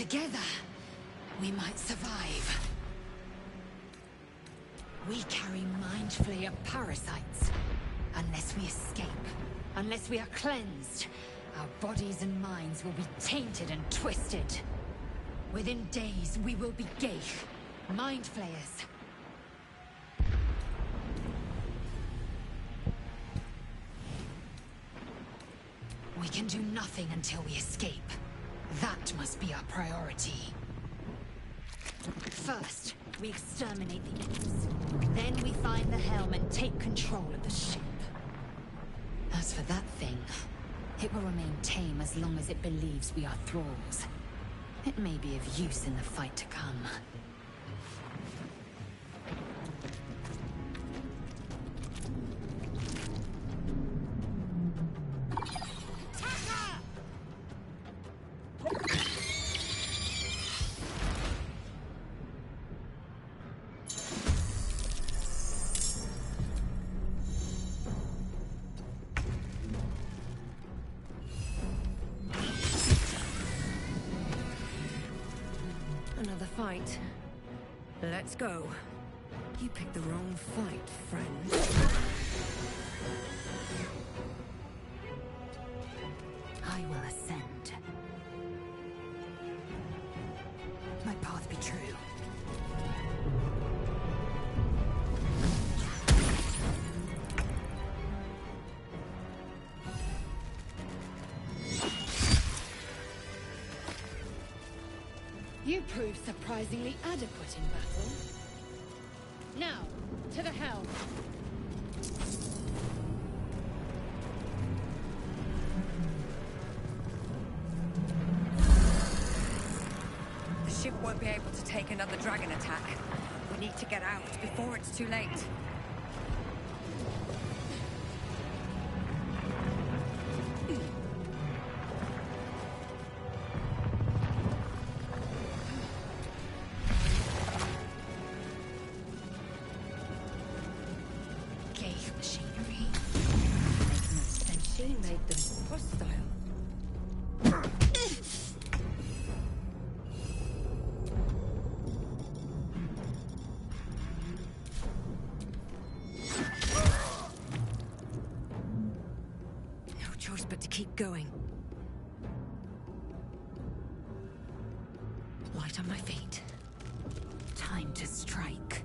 Together, we might survive. We carry Mind Flayer parasites. Unless we escape, unless we are cleansed, our bodies and minds will be tainted and twisted. Within days, we will be Ghaik, Mind Flayers. We can do nothing until we escape. That must be our priority. First, we exterminate the imps. Then we find the helm and take control of the ship. As for that thing, it will remain tame as long as it believes we are thralls. It may be of use in the fight to come. Another fight. Let's go. You picked the wrong fight, friend. I will ascend. My path be true. You proved surprisingly adequate in battle. Now, to the helm. The ship won't be able to take another dragon attack. We need to get out before it's too late. Ghaik machinery. She made them hostile. No choice but to keep going. Light on my feet. Time to strike.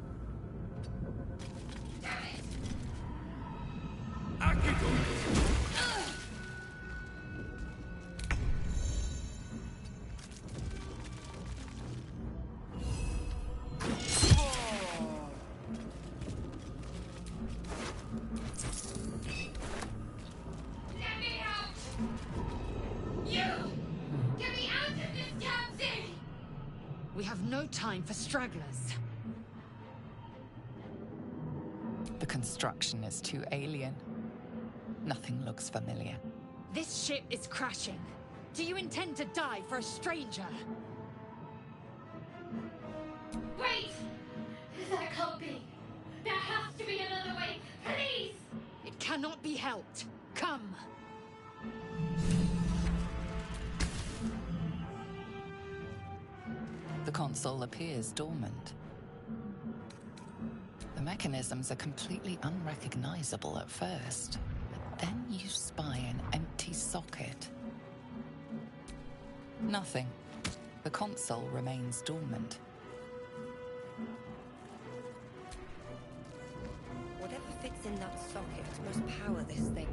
Let me out! You! Get me out of this damn thing! We have no time for stragglers. The construction is too alien. Nothing looks familiar. This ship is crashing. Do you intend to die for a stranger? Wait! That can't be! There has to be another way! Please! It cannot be helped. Come. The console appears dormant. The mechanisms are completely unrecognizable at first, but then you spy an empty socket. Nothing. The console remains dormant. Whatever fits in that socket must power this thing.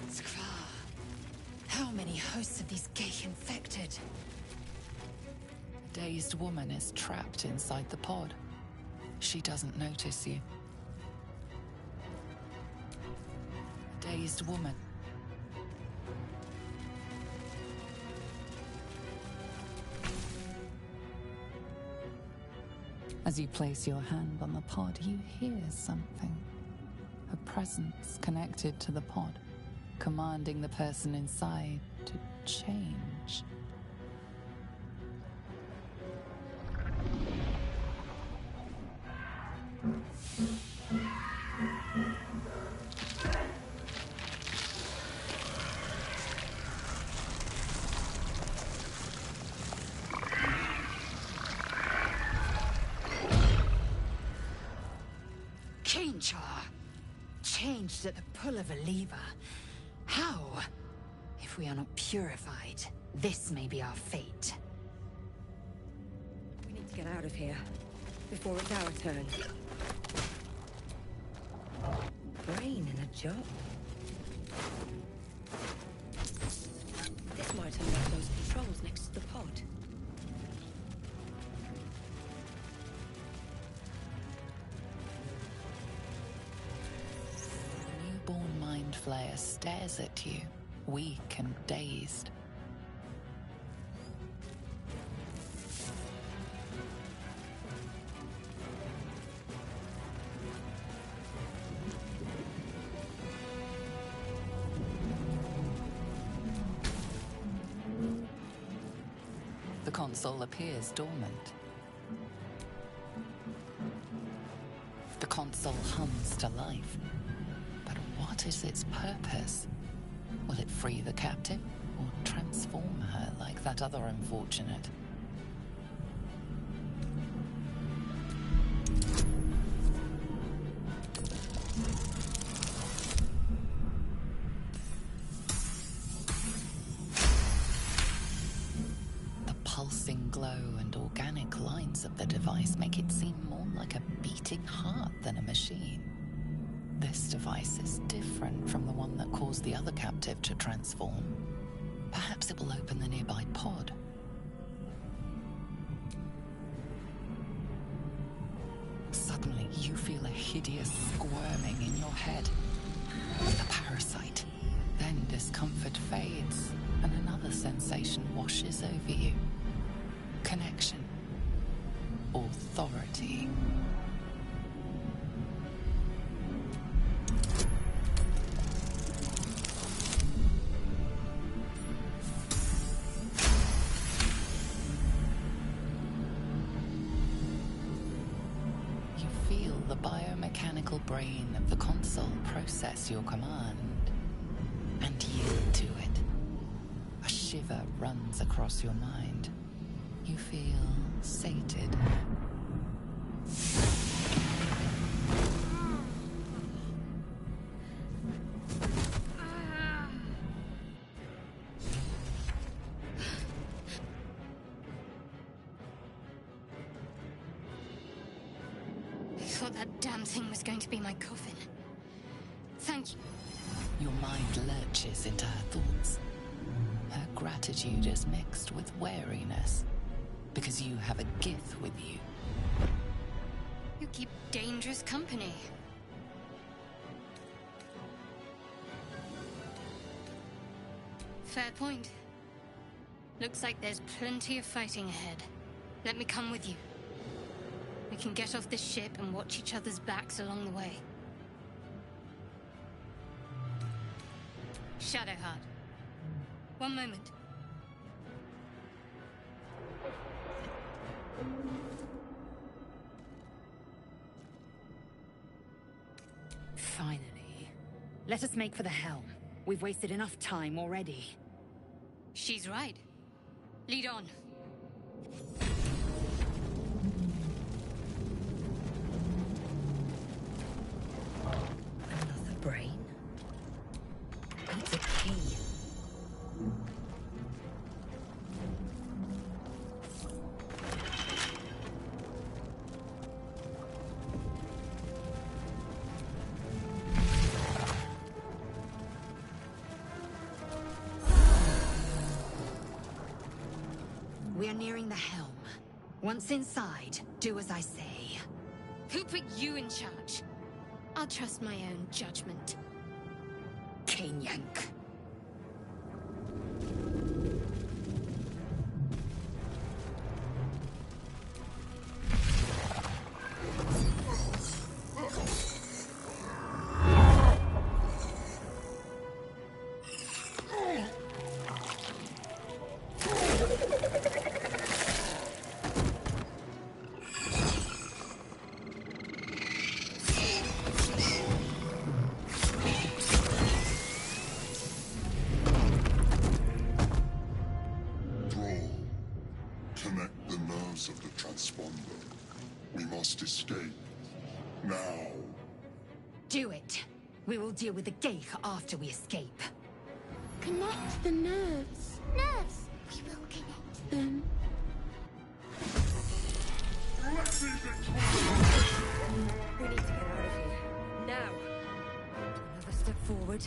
Skvar. How many hosts of these Ghaik infected? A dazed woman is trapped inside the pod. She doesn't notice you. A dazed woman. As you place your hand on the pod, you hear something. A presence connected to the pod, commanding the person inside to change. Cainchar! Changed at the pull of a lever. How? If we are not purified, this may be our fate. We need to get out of here before it's our turn. Brain in a jar. This might unlock those controls next to the pod. Newborn Mind Flayer stares at you, weak and dazed. The console appears dormant. The console hums to life. But what is its purpose? Will it free the captive, or transform her like that other unfortunate? The pulsing glow and organic lines of the device make it seem more like a beating heart than a machine. This device is different from the one that caused the other captive to transform. Perhaps it will open the nearby pod. Suddenly, you feel a hideous squirming in your head. The parasite. Then discomfort fades, and another sensation washes over you. Connection. Authority. The biomechanical brain of the console process your command and yield to it. A shiver runs across your mind. You feel sated. I thought that damn thing was going to be my coffin. Thank you. Your mind lurches into her thoughts. Her gratitude is mixed with wariness, because you have a Gith with you. You keep dangerous company. Fair point. Looks like there's plenty of fighting ahead. Let me come with you. We can get off this ship and watch each other's backs along the way. Shadowheart. One moment. Finally. Let us make for the helm. We've wasted enough time already. She's right. Lead on. Another brain? It's a key. We are nearing the helm. Once inside, do as I say. Who put you in charge? I'll trust my own judgment. Cainyank. We must escape. Now. Do it. We will deal with the Ghaik after we escape. Connect the nerves. Nerves! We will connect them. We need to get out of here. Now! Another step forward.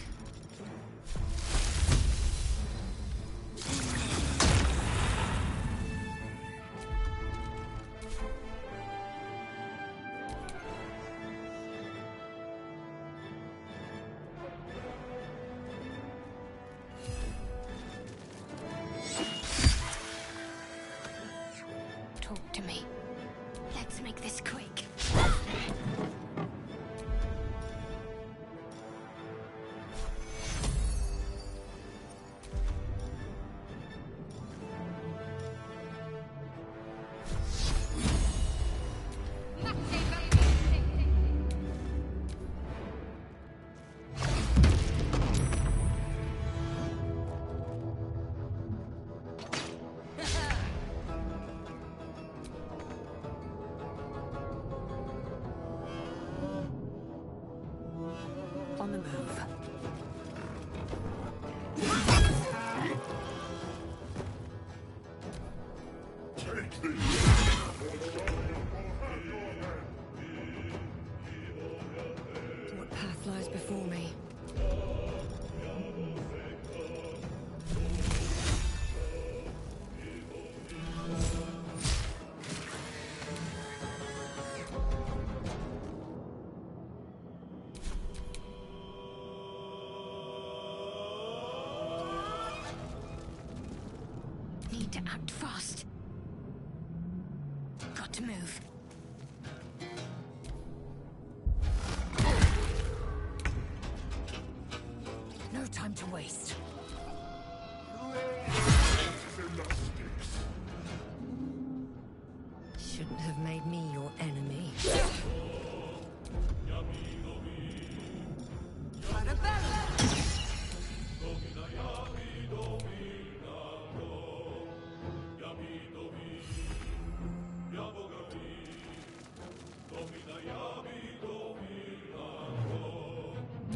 Talk to me. Let's make this quick. On the move. What path lies before me? Need to act fast. Got to move. No time to waste. Shouldn't have made me your enemy.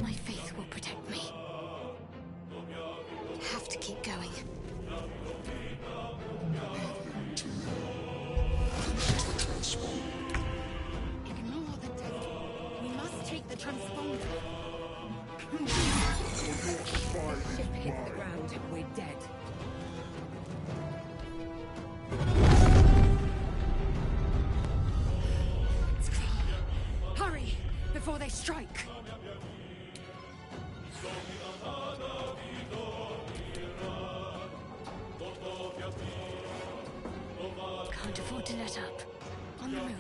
My faith will protect me. Have to keep going. Ignore the devil. We must take the transponder. Ship hits the ground, we're dead. Hurry! Before they strike! Can't afford to let up. On the move.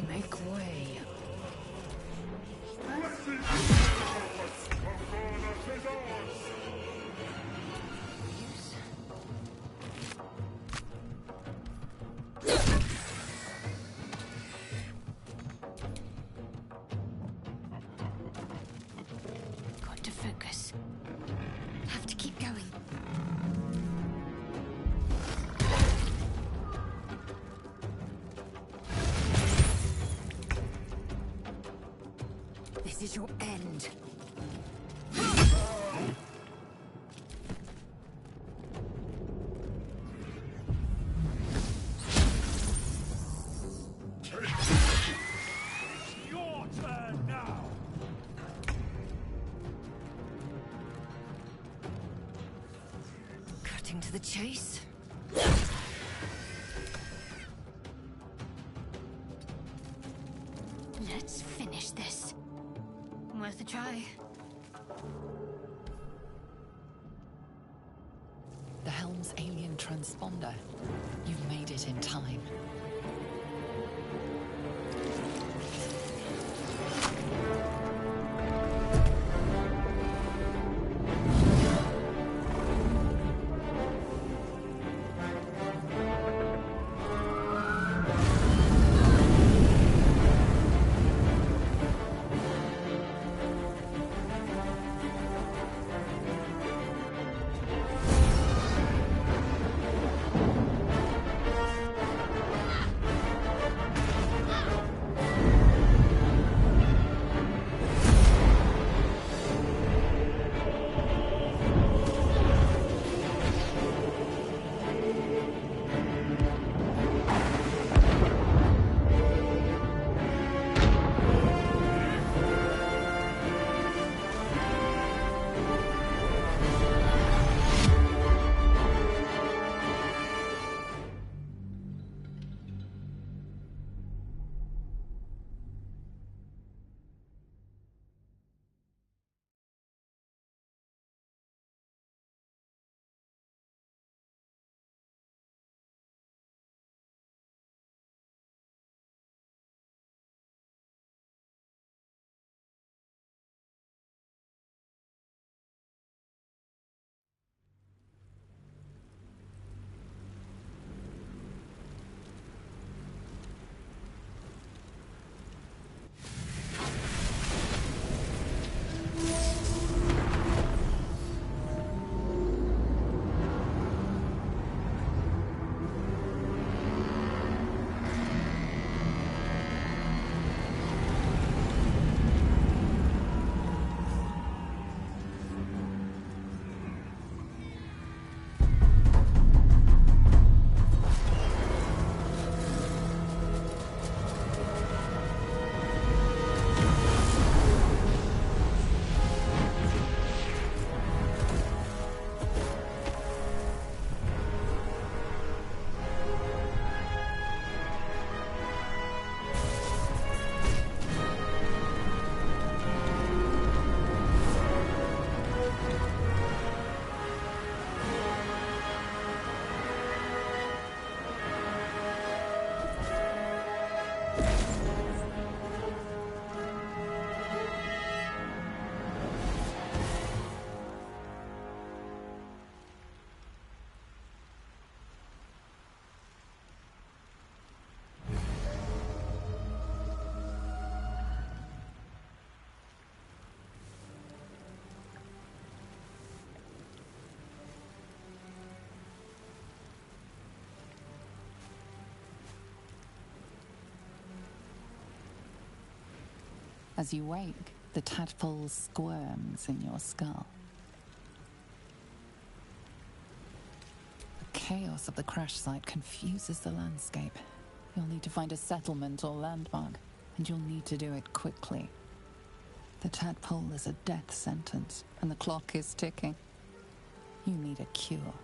Make way. Got to focus. Have to keep going. This is your end. Your turn now! Cutting to the chase. Let's finish this. Worth a try. The Helm's alien transponder. You've made it in time. As you wake, the tadpole squirms in your skull. The chaos of the crash site confuses the landscape. You'll need to find a settlement or landmark, and you'll need to do it quickly. The tadpole is a death sentence, and the clock is ticking. You need a cure.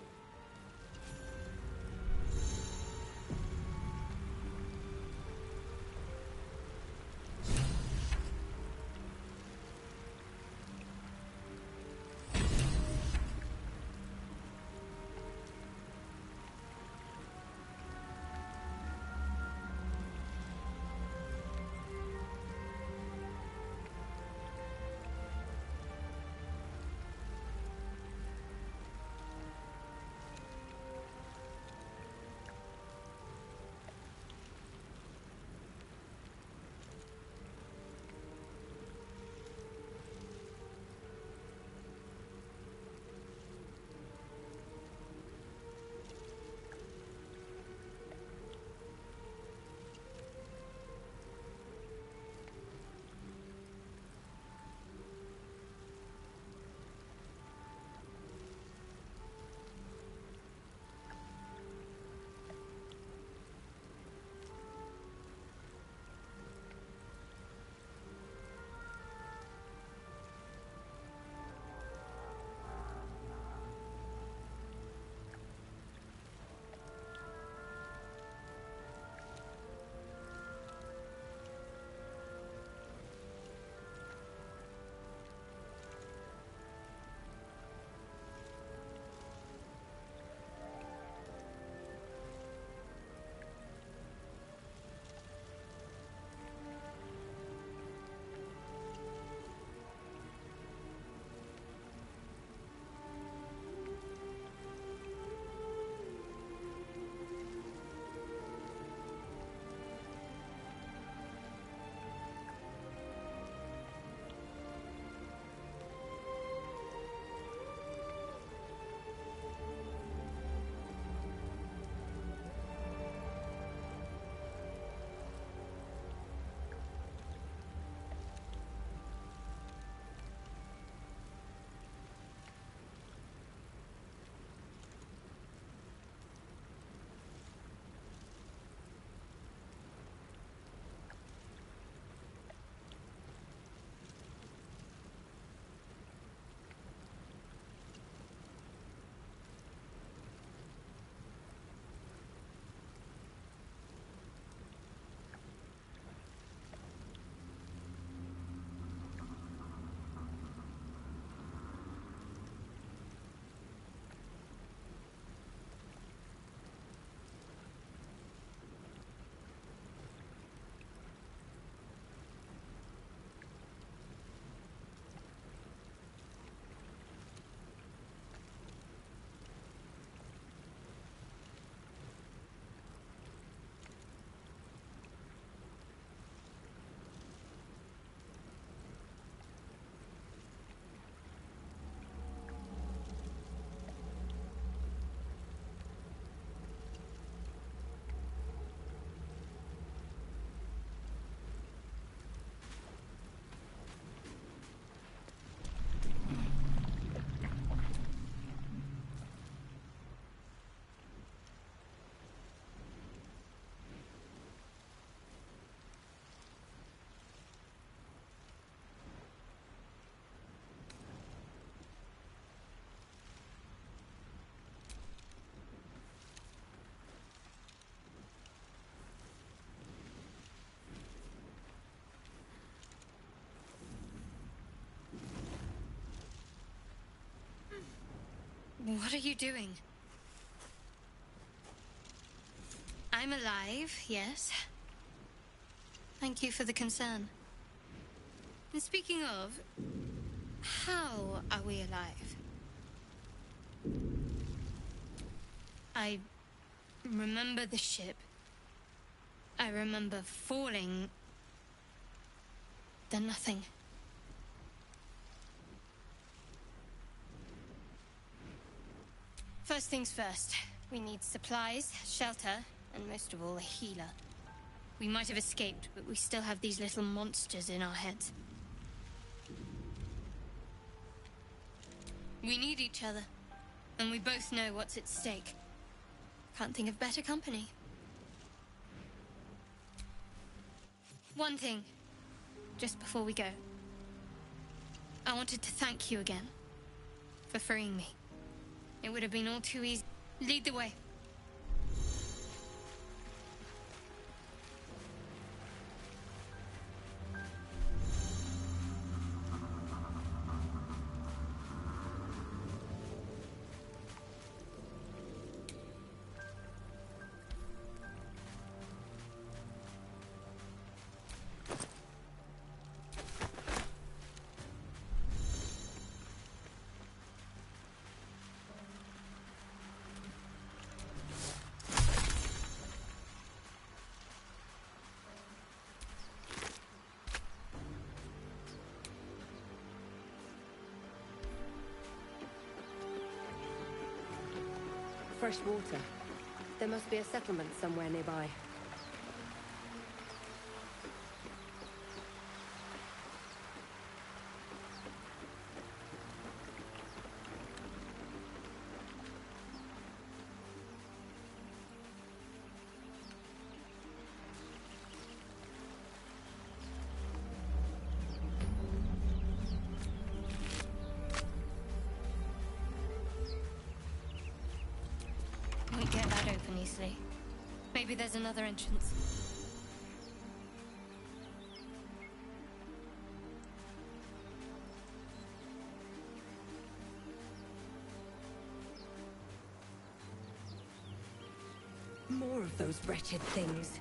What are you doing? I'm alive, yes. Thank you for the concern. And speaking of, how are we alive? I remember the ship. I remember falling. Then nothing. First things first. We need supplies, shelter, and most of all, a healer. We might have escaped, but we still have these little monsters in our heads. We need each other, and we both know what's at stake. Can't think of better company. One thing, just before we go. I wanted to thank you again for freeing me. It would have been all too easy. Lead the way. Fresh water. There must be a settlement somewhere nearby. Won't get that open easily. Maybe there's another entrance. More of those wretched things.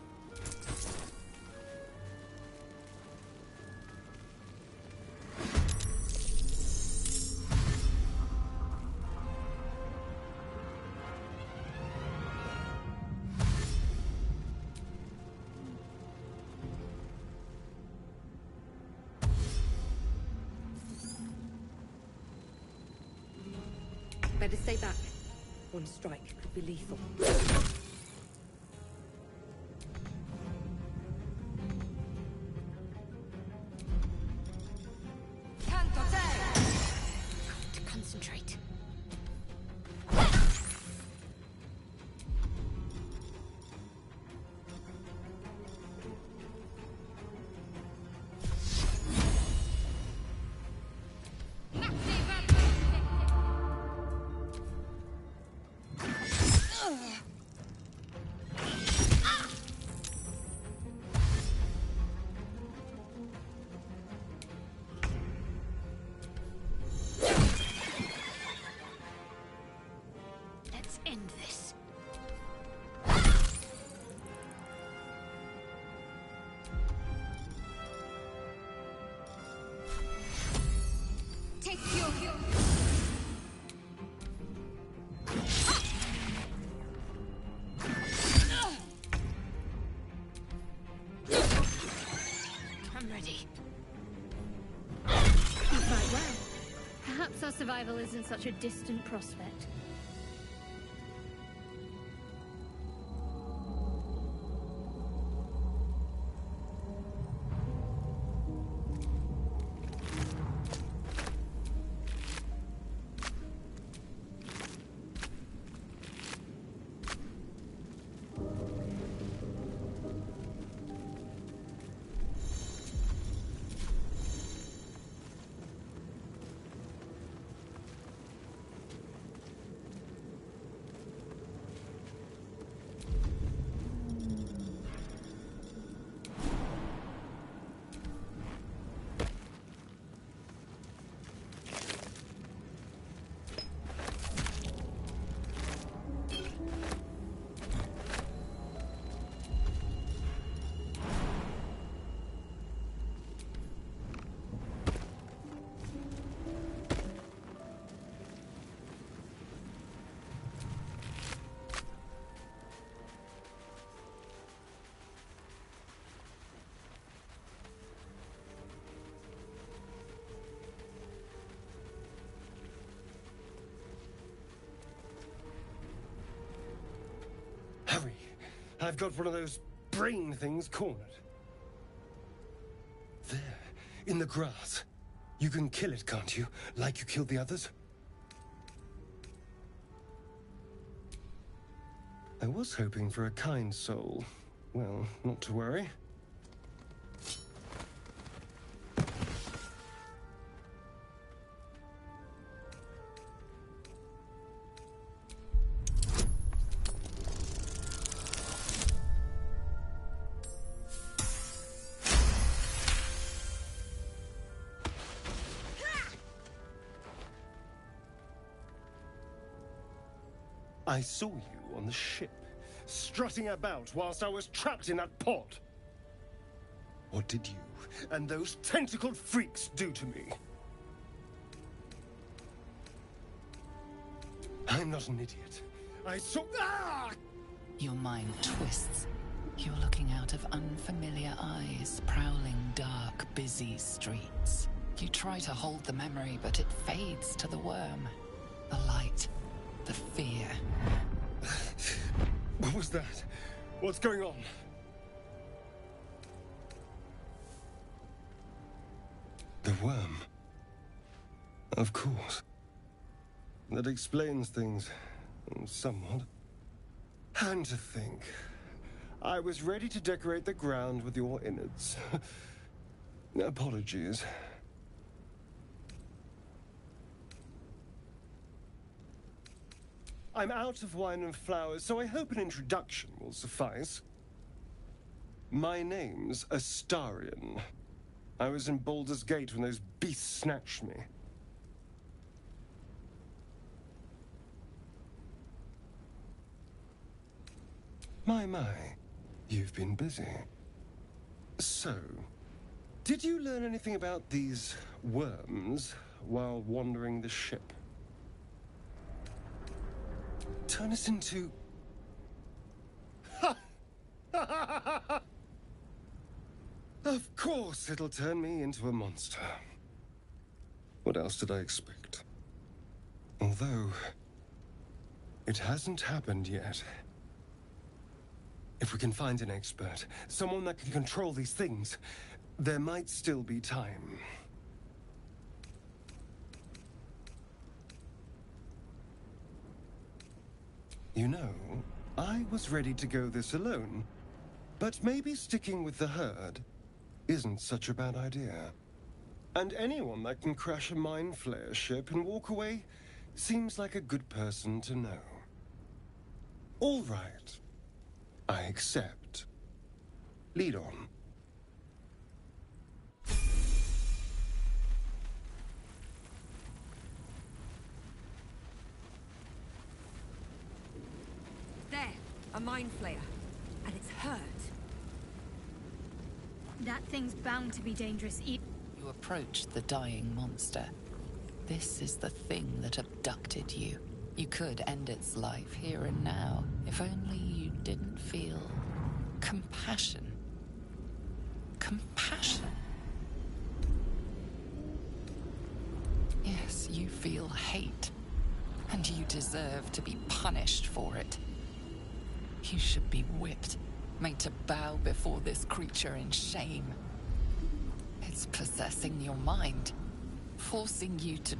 Better stay back. One strike could be lethal. To concentrate. Let's end this. Take your... I'm ready. You fight well. Perhaps our survival isn't such a distant prospect. Hurry! I've got one of those brain things cornered. There, in the grass. You can kill it, can't you? Like you killed the others? I was hoping for a kind soul. Well, not to worry. I saw you on the ship, strutting about whilst I was trapped in that pod. What did you and those tentacled freaks do to me? I'm not an idiot. I saw... Ah! Your mind twists. You're looking out of unfamiliar eyes, prowling dark, busy streets. You try to hold the memory, but it fades to the worm. The light. The fear. What was that? What's going on? The worm. Of course. That explains things. Somewhat. And to think, I was ready to decorate the ground with your innards. Apologies. I'm out of wine and flowers, so I hope an introduction will suffice. My name's Astarion. I was in Baldur's Gate when those beasts snatched me. My, you've been busy. So, did you learn anything about these worms while wandering the ship? Turn us into... Of course it'll turn me into a monster. What else did I expect? Although, it hasn't happened yet. If we can find an expert, someone that can control these things, there might still be time. You know, I was ready to go this alone, but maybe sticking with the herd isn't such a bad idea. And anyone that can crash a Mind Flayer ship and walk away seems like a good person to know. All right. I accept. Lead on. There, a Mind Flayer. And it's hurt. That thing's bound to be dangerous. You approach the dying monster. This is the thing that abducted you. You could end its life here and now, if only you didn't feel compassion. Compassion. Yes, you feel hate, and you deserve to be punished for it. You should be whipped, made to bow before this creature in shame. It's possessing your mind, forcing you to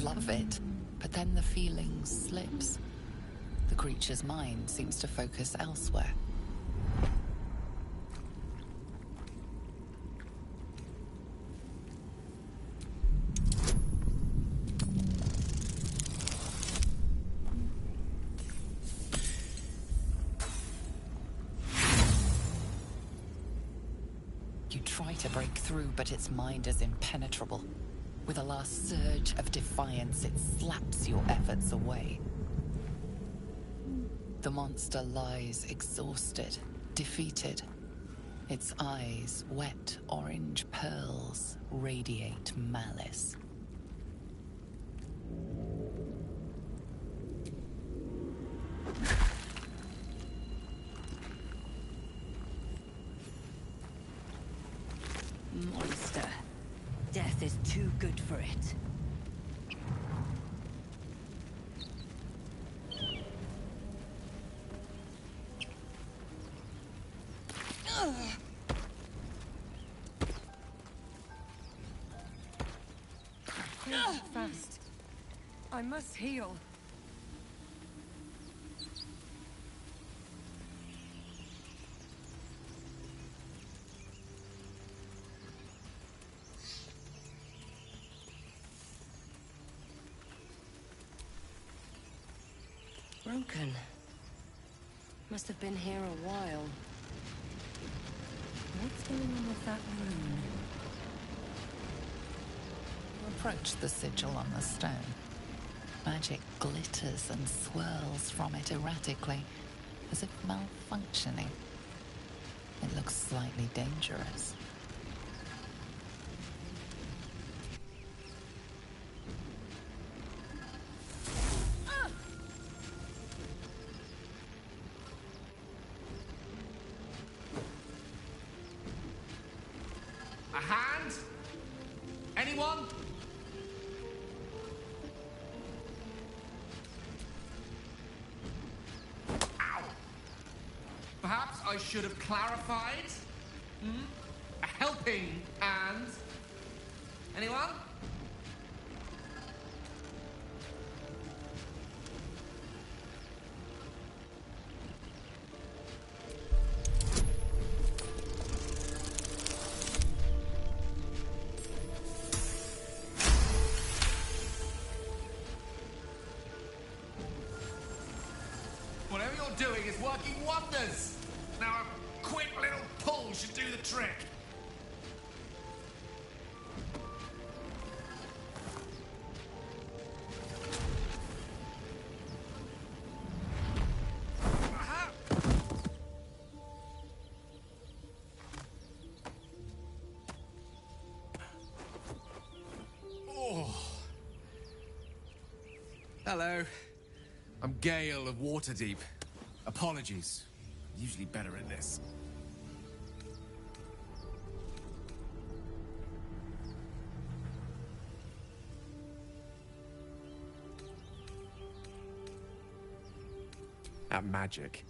love it. But then the feeling slips. The creature's mind seems to focus elsewhere. You try to break through, but its mind is impenetrable. With a last surge of defiance, it slaps your efforts away. The monster lies exhausted, defeated. Its eyes, wet orange pearls, radiate malice. Monster. Death is too good for it. Fast. I must heal. Broken. Must have been here a while. What's going on with that rune? Approach the sigil on the stone. Magic glitters and swirls from it erratically, as if malfunctioning. It looks slightly dangerous. A hand? Anyone? Ow! Perhaps I should have clarified? A helping hand? Anyone? Whatever you're doing is working wonders. Now a quick little pull should do the trick. Aha! Oh. Hello. I'm Gale of Waterdeep. Apologies. Usually better at this. At magic.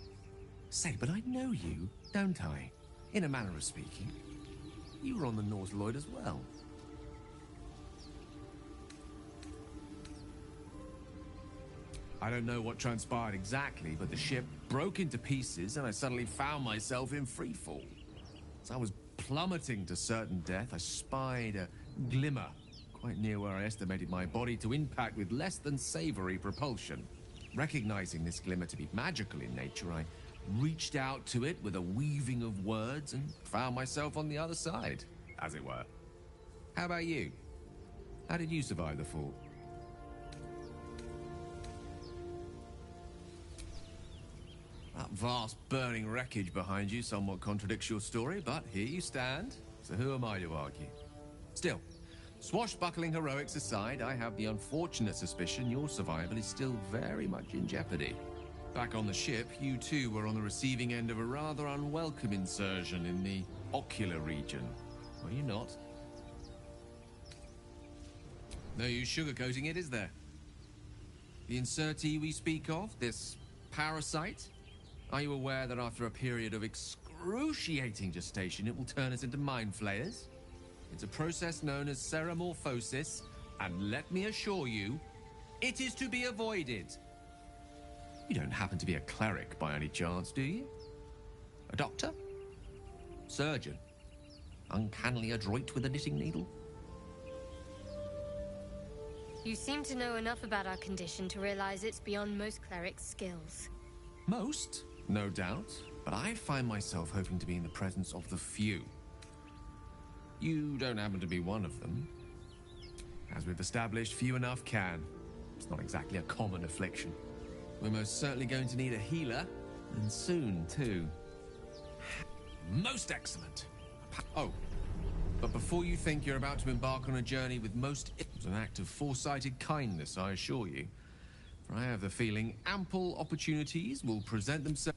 Say, but I know you, don't I? In a manner of speaking. You were on the North Lloyd as well. I don't know what transpired exactly, but the ship broke into pieces and I suddenly found myself in freefall. As I was plummeting to certain death, I spied a glimmer quite near where I estimated my body to impact with less than savory propulsion. Recognizing this glimmer to be magical in nature, I reached out to it with a weaving of words and found myself on the other side, as it were. How about you? How did you survive the fall? That vast burning wreckage behind you somewhat contradicts your story, but here you stand, so who am I to argue? Still, swashbuckling heroics aside, I have the unfortunate suspicion your survival is still very much in jeopardy. Back on the ship, you too were on the receiving end of a rather unwelcome insertion in the ocular region, were you not? No use sugarcoating it, is there? The insertee we speak of, this parasite, are you aware that after a period of excruciating gestation, it will turn us into mind flayers? It's a process known as ceramorphosis, and let me assure you, it is to be avoided. You don't happen to be a cleric by any chance, do you? A doctor? Surgeon? Uncannily adroit with a knitting needle? You seem to know enough about our condition to realize it's beyond most clerics' skills. Most? No doubt. But I find myself hoping to be in the presence of the few. You don't happen to be one of them. As we've established, few enough can. It's not exactly a common affliction. We're most certainly going to need a healer, and soon, too. Most excellent. Oh, but before you think you're about to embark on a journey with most... It's an act of foresighted kindness, I assure you. For I have the feeling ample opportunities will present themselves...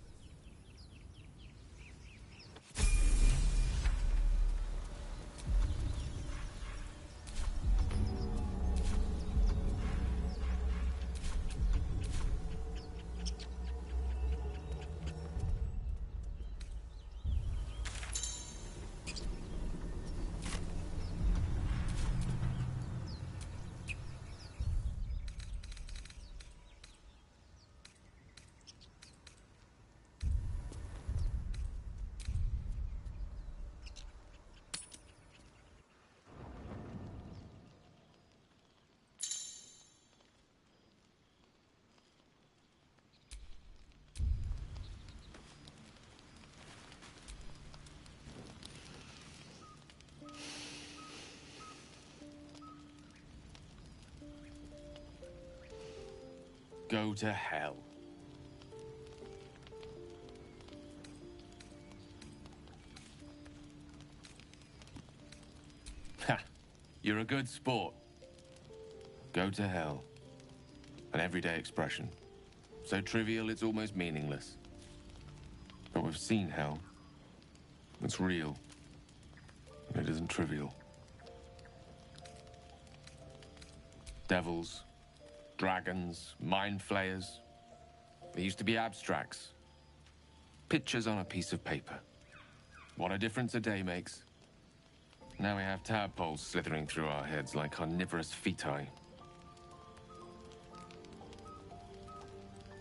Go to hell. Ha! You're a good sport. Go to hell. An everyday expression. So trivial it's almost meaningless. But we've seen hell. It's real. And it isn't trivial. Devils, dragons, mind flayers. They used to be abstracts. Pictures on a piece of paper. What a difference a day makes. Now we have tadpoles slithering through our heads like carnivorous feti.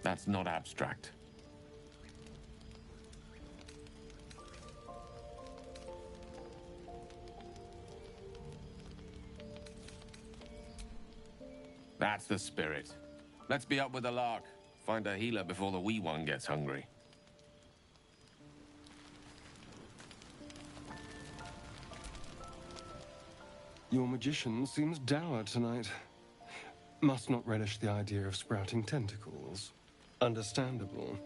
That's not abstract. That's the spirit. Let's be up with the lark. Find a healer before the wee one gets hungry. Your magician seems dour tonight. Must not relish the idea of sprouting tentacles. Understandable.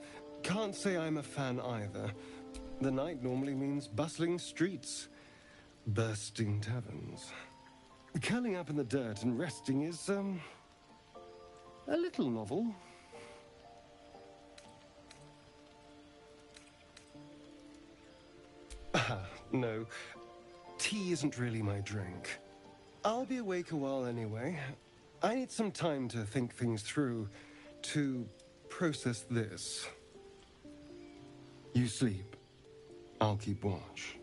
Can't say I'm a fan either. The night normally means bustling streets, bursting taverns. Curling up in the dirt and resting is, a little novel. No. Tea isn't really my drink. I'll be awake a while anyway. I need some time to think things through, to process this. You sleep. I'll keep watch.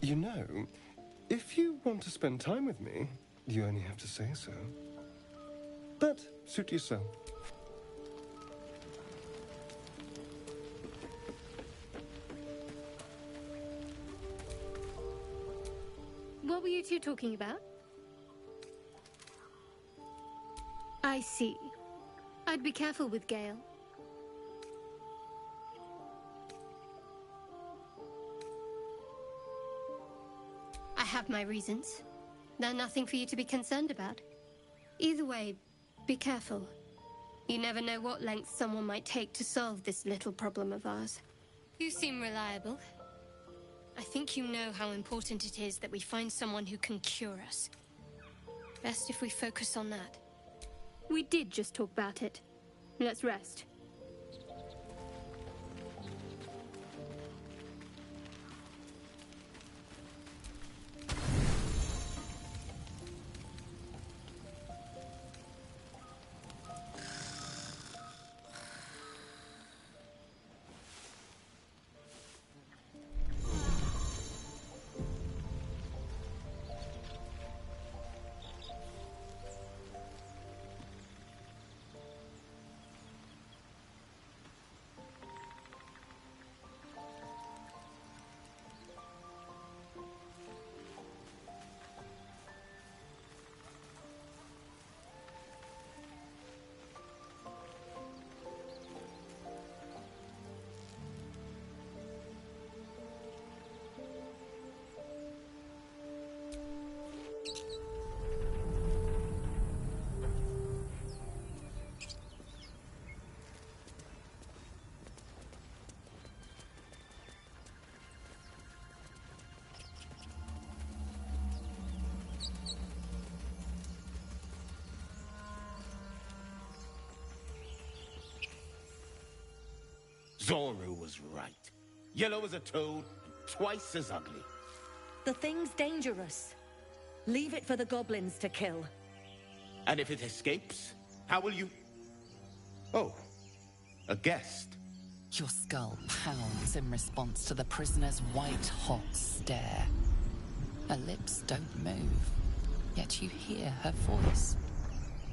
You know, if you want to spend time with me, you only have to say so. But suit yourself. What were you two talking about? I see. I'd be careful with Gale. I have my reasons. They're nothing for you to be concerned about. Either way, be careful. You never know what lengths someone might take to solve this little problem of ours. You seem reliable. I think you know how important it is that we find someone who can cure us. Best if we focus on that. We did just talk about it. Let's rest. Zorru was right. Yellow as a toad, and twice as ugly. The thing's dangerous. Leave it for the goblins to kill. And if it escapes, how will you... Oh, a guest. Your skull pounds in response to the prisoner's white-hot stare. Her lips don't move, yet you hear her voice.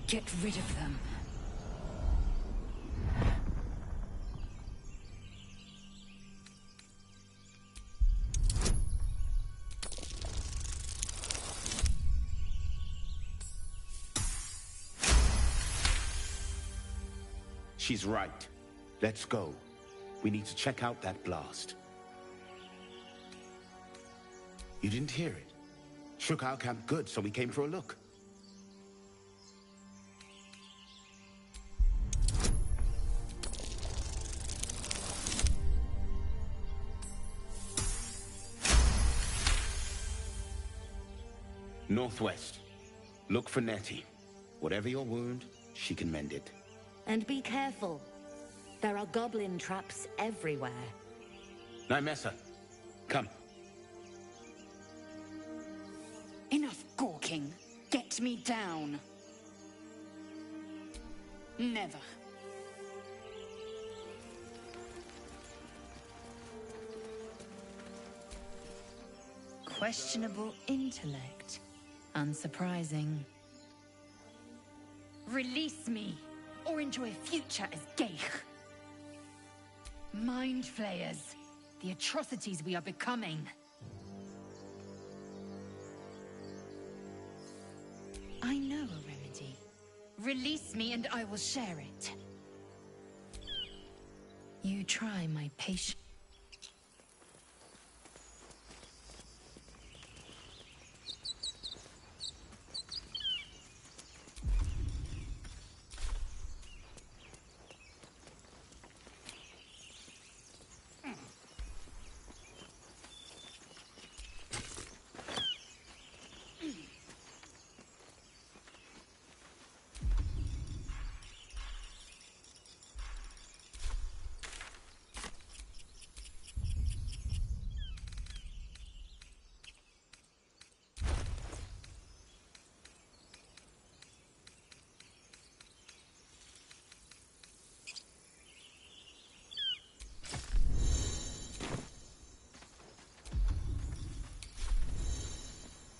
Get rid of them. She's right. Let's go. We need to check out that blast. You didn't hear it? Shook our camp good, so we came for a look. Northwest. Look for Nettie. Whatever your wound, she can mend it. And be careful. There are goblin traps everywhere. Nymessa, come. Enough gawking. Get me down. Never. Questionable intellect. Unsurprising. Release me, or enjoy a future as Geich. Mind flayers. The atrocities we are becoming. I know a remedy. Release me and I will share it. You try my patience.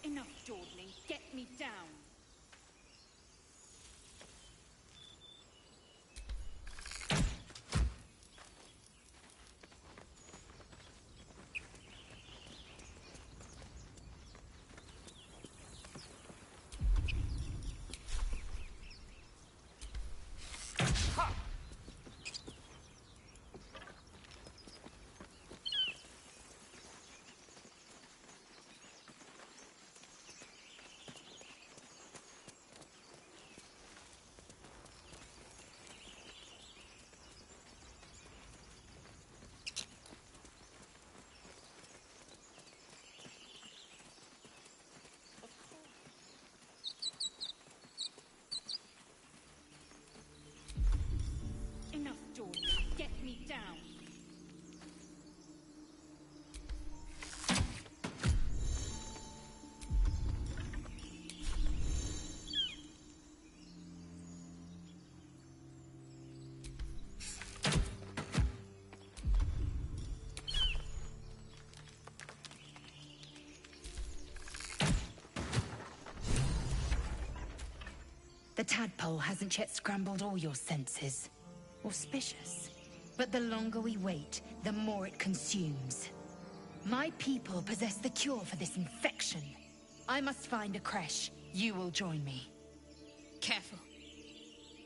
Enough dawdling. Get me down. Enough dawdling. Get me down. The tadpole hasn't yet scrambled all your senses. Auspicious. But the longer we wait, the more it consumes. My people possess the cure for this infection. I must find a creche. You will join me. Careful.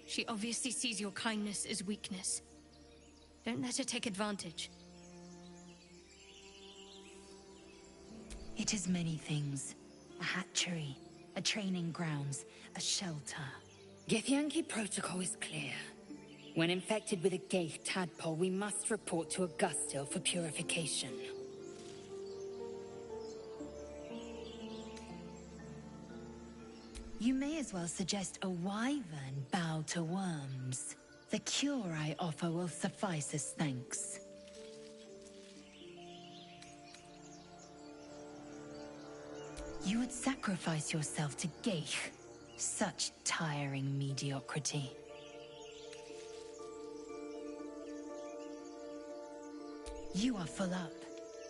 She obviously sees your kindness as weakness. Don't let her take advantage. It is many things. A hatchery, a training grounds, a shelter. Githyanki protocol is clear. When infected with a Geich tadpole, we must report to Augustil for purification. You may as well suggest a wyvern bow to worms. The cure I offer will suffice as thanks. You would sacrifice yourself to Geich. Such tiring mediocrity. You are full up.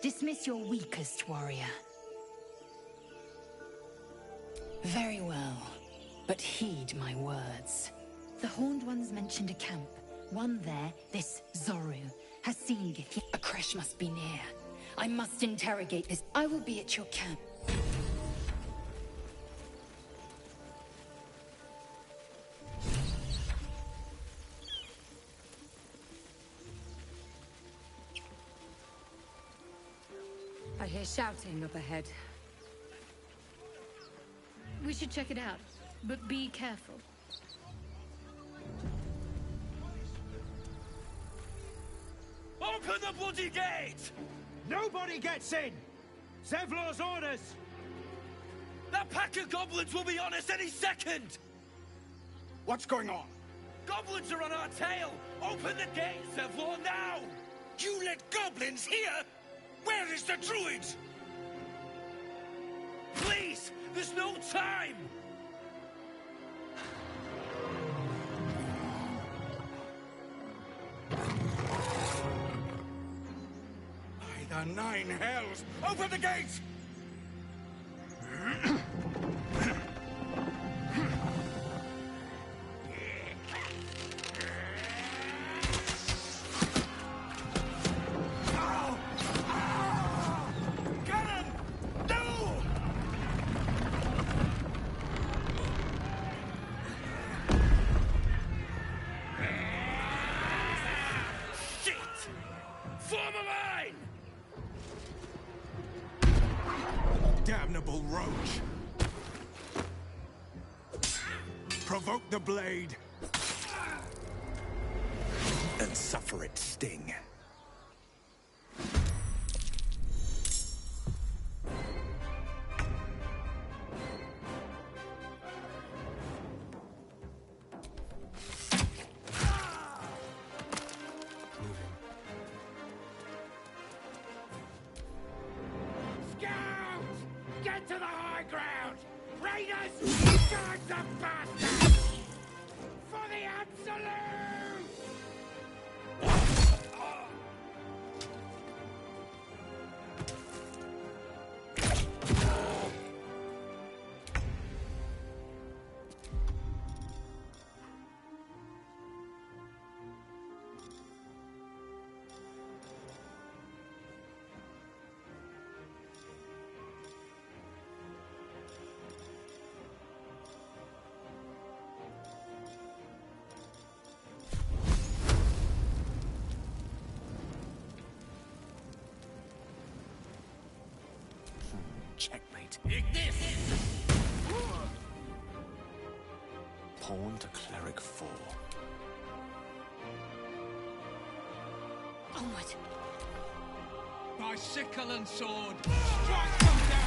Dismiss your weakest warrior. Very well, but heed my words. The Horned Ones mentioned a camp. One there, this Zorru, has seen Githyanki. A creche must be near. I must interrogate this. I will be at your camp. I hear shouting up ahead. We should check it out, but be careful. Open the bloody gate! Nobody gets in! Zevlor's orders! That pack of goblins will be on us any second! What's going on? Goblins are on our tail! Open the gates, Zevlor, now! You let goblins here? Where is the druid? Please! There's no time! By the 9 hells! Open the gates! Damnable roach! Provoke the blade and suffer its sting. Get to the high ground! Raiders, charge the bastards! For the Absolute! Checkmate. Ignis! Pawn to cleric 4. Onward! By sickle and sword, strike them down!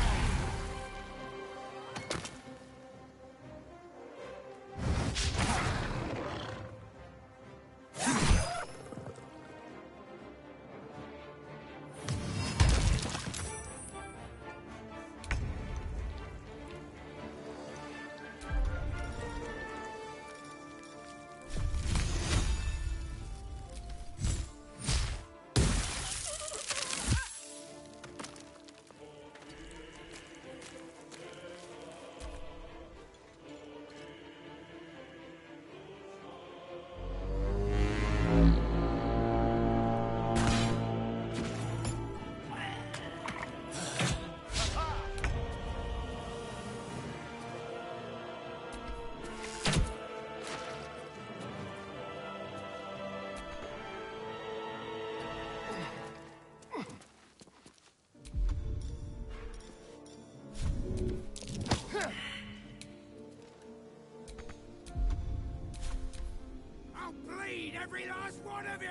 I'll bleed every last one of you!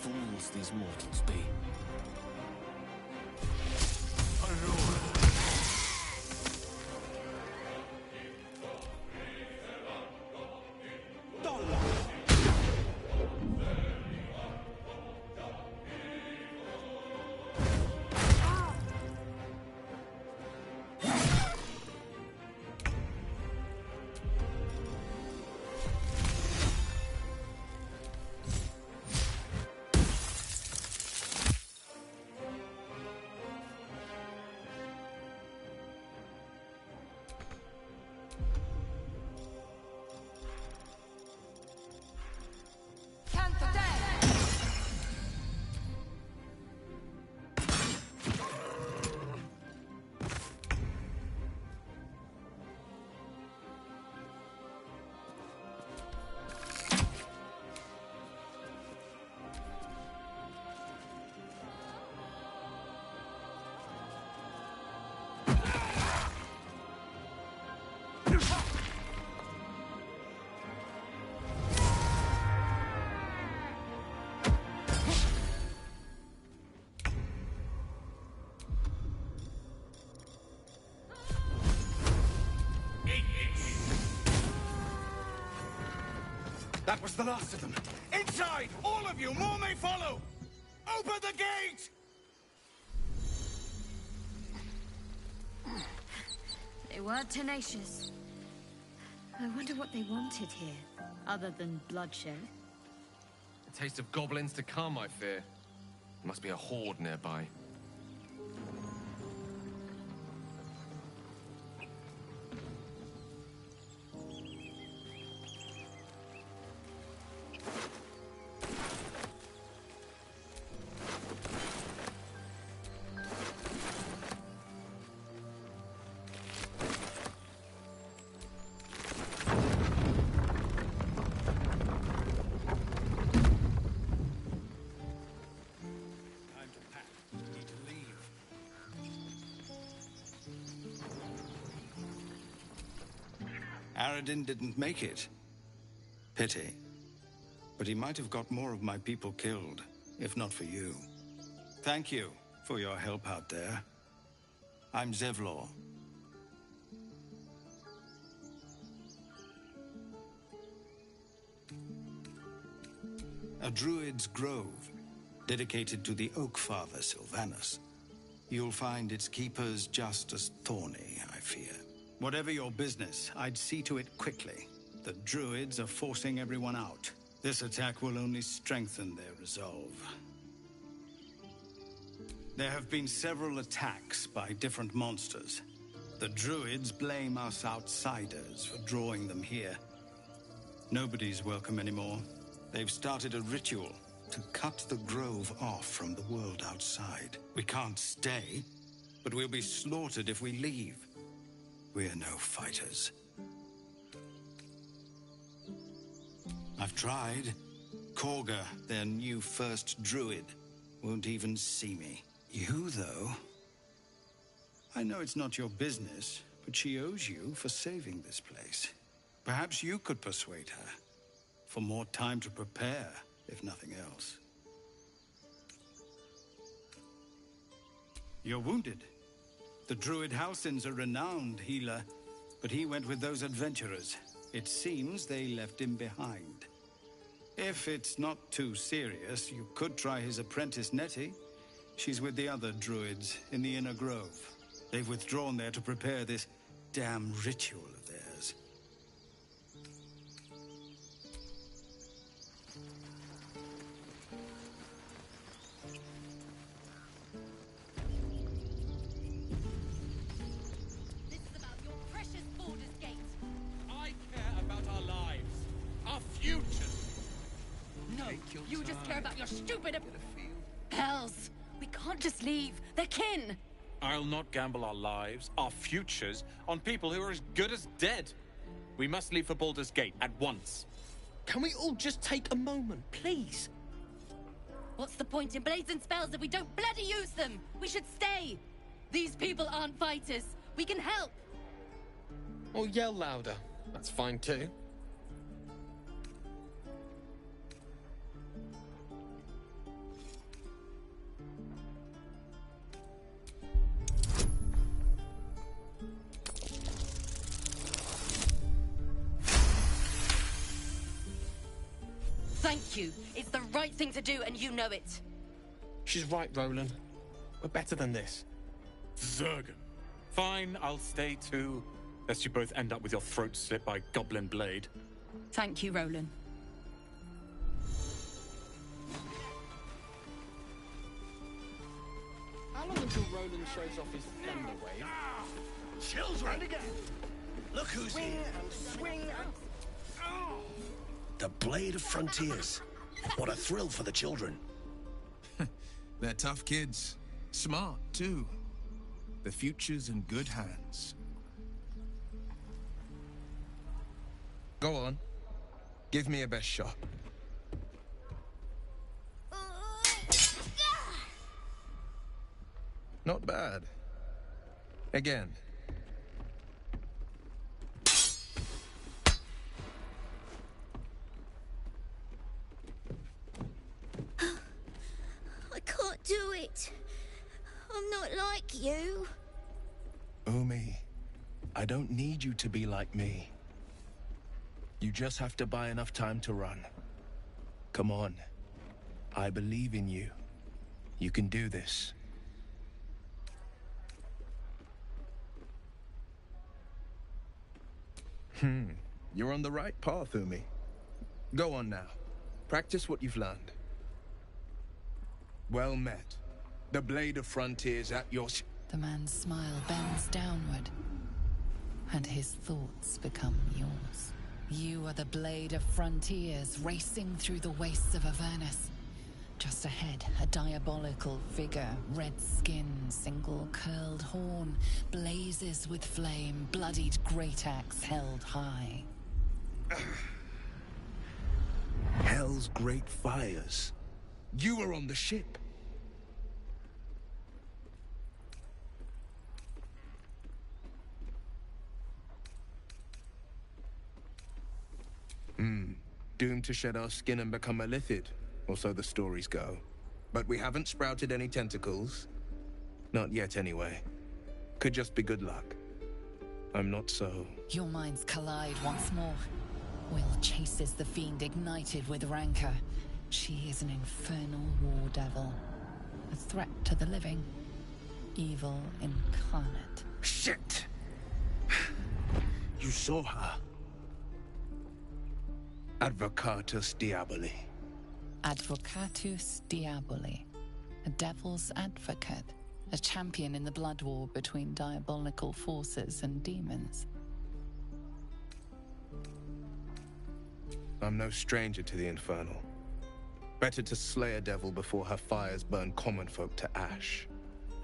Fools these mortals be. That was the last of them. Inside! All of you! More may follow! Open the gate! They were tenacious. I wonder what they wanted here, other than bloodshed. A taste of goblins to come, I fear. Must be a horde nearby. Aradin didn't make it. Pity. But he might have got more of my people killed, if not for you. Thank you for your help out there. I'm Zevlor. A druid's grove, dedicated to the Oak Father Sylvanus. You'll find its keepers just as thorny, I fear. Whatever your business, I'd see to it quickly. The druids are forcing everyone out. This attack will only strengthen their resolve. There have been several attacks by different monsters. The druids blame us outsiders for drawing them here. Nobody's welcome anymore. They've started a ritual to cut the grove off from the world outside. We can't stay, but we'll be slaughtered if we leave. We're no fighters. I've tried. Korga, their new first druid, won't even see me. You, though? I know it's not your business, but she owes you for saving this place. Perhaps you could persuade her. For more time to prepare, if nothing else. You're wounded. The druid Halsin's a renowned healer, but he went with those adventurers. It seems they left him behind. If it's not too serious, you could try his apprentice Nettie. She's with the other druids in the Inner Grove. They've withdrawn there to prepare this damn ritual of theirs. You just care about your stupid... Hells! We can't just leave. They're kin! I'll not gamble our lives, our futures, on people who are as good as dead. We must leave for Baldur's Gate at once. Can we all just take a moment, please? What's the point in blades and spells if we don't bloody use them? We should stay! These people aren't fighters. We can help! Or yell louder. That's fine too. Thank you. It's the right thing to do, and you know it. She's right, Roland. We're better than this. Zergan. Fine, I'll stay too. Lest you both end up with your throats slit by Goblin Blade. Thank you, Roland. How long until Roland shows off his thunder wave? Children! Look who's here. Swing and... The Blade of Frontiers. What a thrill for the children. They're tough kids. Smart, too. The future's in good hands. Go on. Give me a best shot. Not bad. Again. I can't do it. I'm not like you. Umi, I don't need you to be like me. You just have to buy enough time to run. Come on. I believe in you. You can do this. You're on the right path, Umi. Go on now. Practice what you've learned. Well met. The Blade of Frontiers at your... The man's smile bends downward, and his thoughts become yours. You are the Blade of Frontiers, racing through the wastes of Avernus. Just ahead, a diabolical figure, red skin, single curled horn, blazes with flame, bloodied great axe held high. Hell's great fires. You were on the ship. Doomed to shed our skin and become a lithid, or so the stories go. But we haven't sprouted any tentacles. Not yet, anyway. Could just be good luck. I'm not so... Your minds collide once more. Will chases the fiend ignited with rancor. She is an infernal war devil. A threat to the living. Evil incarnate. Shit! You saw her. Advocatus Diaboli. Advocatus Diaboli. A devil's advocate. A champion in the blood war between diabolical forces and demons. I'm no stranger to the Infernal. Better to slay a devil before her fires burn common folk to ash.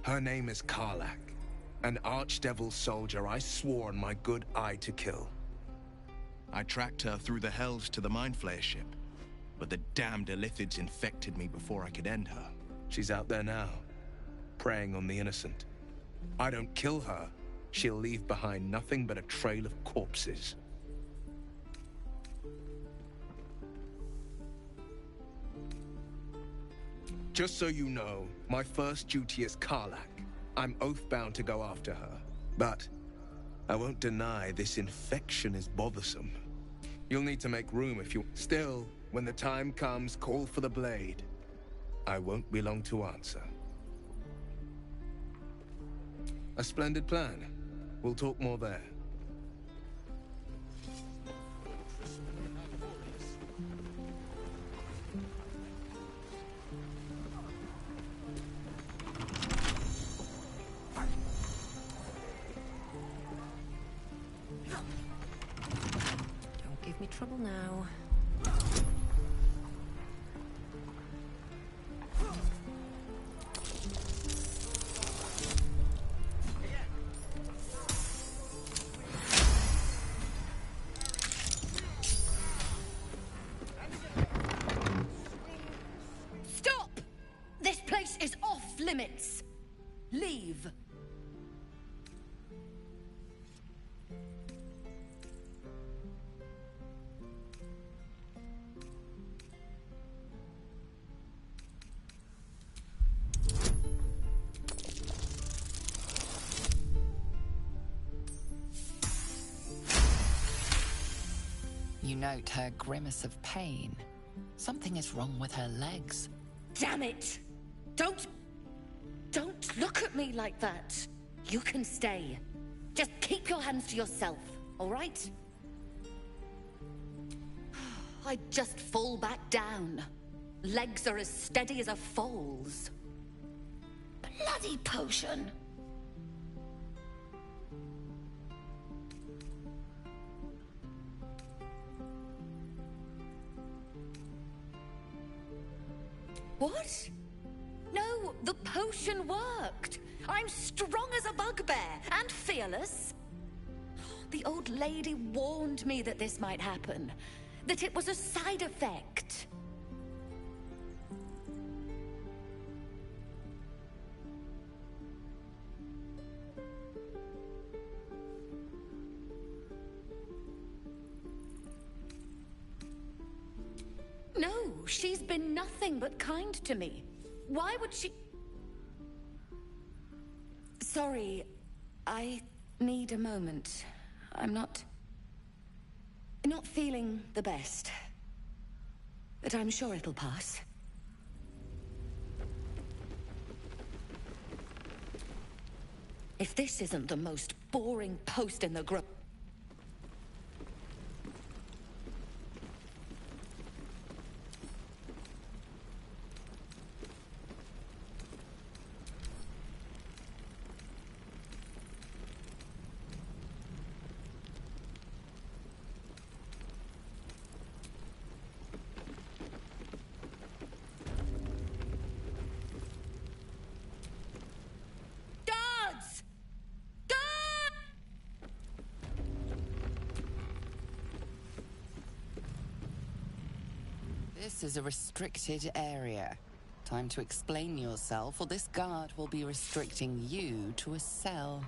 Her name is Karlach, an archdevil soldier I swore on my good eye to kill. I tracked her through the Hells to the Mind Flayer ship, but the damned Illithids infected me before I could end her. She's out there now, preying on the innocent. I don't kill her, she'll leave behind nothing but a trail of corpses. Just so you know, my first duty is Karlach. I'm oath-bound to go after her. But I won't deny this infection is bothersome. You'll need to make room if you... Still, when the time comes, call for the blade. I won't be long to answer. A splendid plan. We'll talk more there. Don't give me trouble now. Stop! This place is off limits. Leave. You note her grimace of pain. Something is wrong with her legs. Damn it! Don't look at me like that. You can stay. Just keep your hands to yourself, all right? I just fall back down. Legs are as steady as a foal's. Bloody potion! What? No, the potion worked. I'm strong as a bugbear and fearless. The old lady warned me that this might happen, that it was a side effect. No, she's been nothing but kind to me. Why would she... Sorry, I need a moment. I'm not... Not feeling the best. But I'm sure it'll pass. If this isn't the most boring post in the group... This is a restricted area. Time to explain yourself, or this guard will be restricting you to a cell.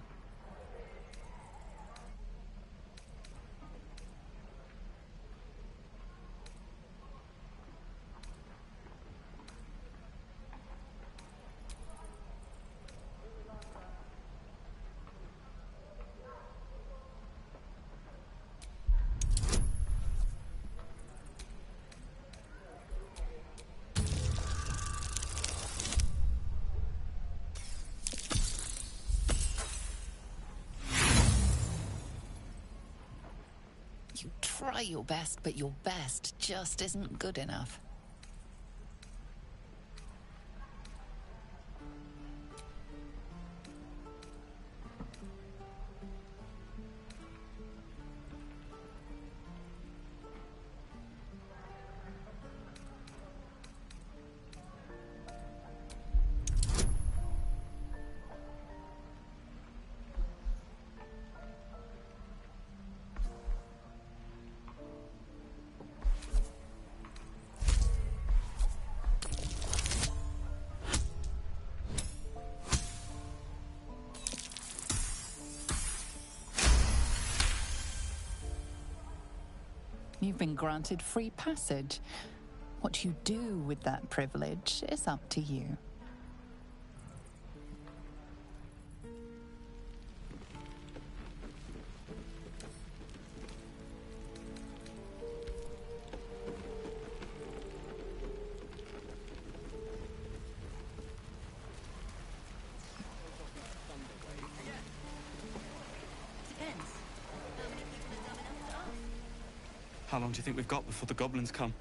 You try your best, but your best just isn't good enough. You've been granted free passage. What you do with that privilege is up to you. How long do you think we've got before the goblins come?